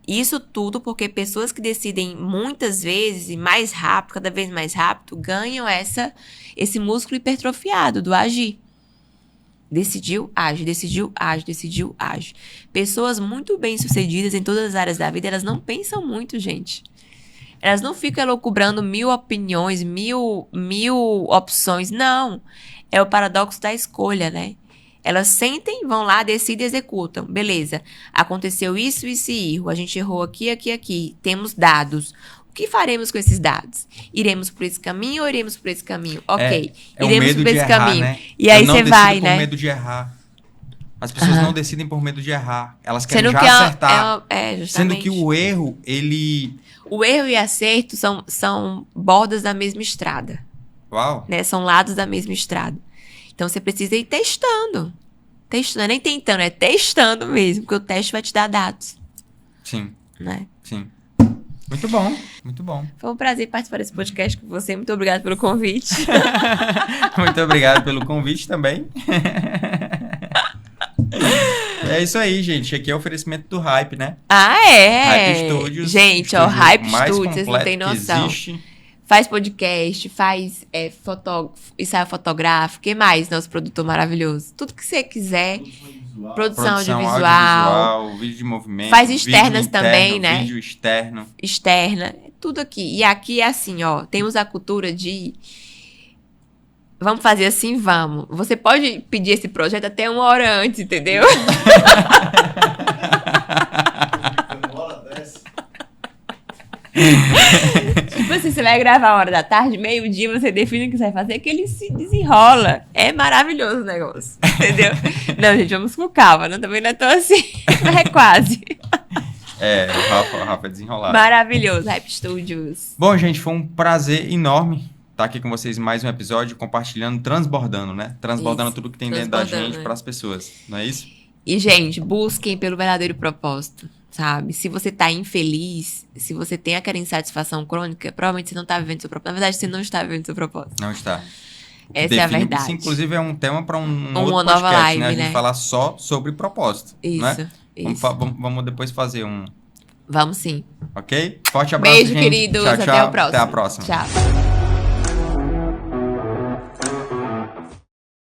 Isso tudo porque pessoas que decidem muitas vezes e mais rápido, cada vez mais rápido, ganham esse músculo hipertrofiado do agir. Decidiu, age, decidiu, age, decidiu, age. Pessoas muito bem-sucedidas em todas as áreas da vida, elas não pensam muito, gente. Elas não ficam elucubrando 1000 opiniões, mil opções. Não. É o paradoxo da escolha, né? Elas sentem, vão lá, decidem e executam. Beleza. Aconteceu isso, isso e erro. A gente errou aqui, aqui, aqui. Temos dados. O que faremos com esses dados? Iremos por esse caminho ou iremos por esse caminho? Ok. Iremos por esse caminho. Né? E aí você vai, né? Eu não decido por medo de errar. As pessoas não decidem por medo de errar. Elas querem Sendo já que acertar. justamente. Sendo que o erro, ele... O erro e acerto são bordas da mesma estrada. Uau. Né? São lados da mesma estrada. Então, você precisa ir testando. Testando, nem tentando, é testando mesmo. Porque o teste vai te dar dados. Sim. Né? Sim. Muito bom, muito bom. Foi um prazer participar desse podcast com você. Muito obrigada pelo convite. Muito obrigado pelo convite também. É isso aí, gente. Aqui é o oferecimento do Hype, né? Ah, é? Hype Studios. Gente, ó, Hype mais Studios, vocês não têm noção. Faz podcast, faz ensaio fotográfico. O que mais, nosso produtor maravilhoso? Tudo que você quiser. Produção audiovisual, vídeo de movimento. Faz externas vídeo também, interno, né? Vídeo externo. Externa. Tudo aqui. E aqui é assim, ó. Temos a cultura de... Vamos fazer assim? Vamos. Você pode pedir esse projeto até 1 hora antes, entendeu? Tipo assim, você vai gravar 1h da tarde, meio-dia, você define o que você vai fazer, que ele se desenrola. É maravilhoso o negócio, entendeu? Não, gente, vamos com calma. Não, também não é tão assim, mas é quase. É, o Rafa é desenrolado. Maravilhoso, Hype Studios. Bom, gente, foi um prazer enorme estar aqui com vocês em mais um episódio, compartilhando, transbordando, né? Transbordando tudo que tem dentro da gente para as pessoas, não é isso? E, gente, busquem pelo verdadeiro propósito, sabe? Se você tá infeliz, se você tem aquela insatisfação crônica, provavelmente você não tá vivendo seu propósito. Na verdade, você não está vivendo seu propósito. Não está. Essa é a verdade. Isso, inclusive, é um tema para um outro nova podcast, live, né? A gente né? falar só sobre propósito, Isso, né? isso. Vamos depois fazer um... Vamos sim. Ok? Forte abraço, Beijo, gente. queridos. Tchau, Até tchau. o próximo. Até a próxima. Tchau.